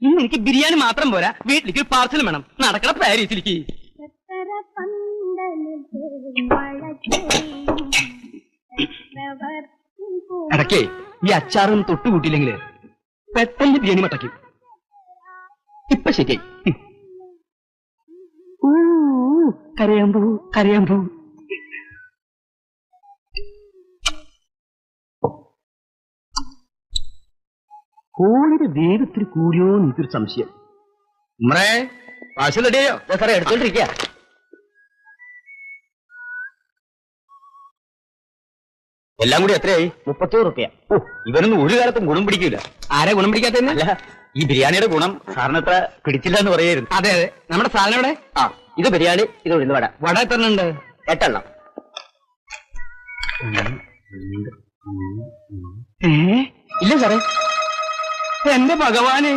ഇന്ന് എനിക്ക് ബിരിയാണി മാത്രം പോരാ, വീട്ടിലേക്ക് ഒരു പാർസൽ വേണം. നടക്കണ പാരീസിലേക്ക്. ഇടയ്ക്കേ ഈ അച്ചാറും തൊട്ടുകൂട്ടിയില്ലെങ്കില് പെട്ടെന്ന് ബിരിയാണി മട്ടയ്ക്കും. ഇപ്പൊ ശരിയായി. കരയാമ്പൂ കരയാമ്പൂ. കോഴിയുടെ വേഗത്തിൽ കൂടിയോ എനിക്കൊരു സംശയം. നമ്മളെ പാഴ്സൽ റെഡിയായോ? സാറേ എടുത്തോണ്ടിരിക്കുക. എല്ലാം കൂടി എത്രയായി? 30 റുപ്യ. ഓ, ഇവനൊന്നും ഒരു കാലത്തും ഗുണം പിടിക്കൂല. ആരെ ഗുണം പിടിക്കാത്തല്ല, ഈ ബിരിയാണിയുടെ ഗുണം സാറിന് അത്ര പിടിച്ചില്ല എന്ന് പറയായിരുന്നു. അതെ അതെ. നമ്മുടെ സാധനം ഇവിടെ. ആ, ഇത് ബിരിയാണി, ഇത് ഉഴുന്ന് വട. വട എത്ര ഉണ്ട്? 8 എണ്ണം. ഇല്ല സാറേ. എന്റെ ഭഗവാനെ,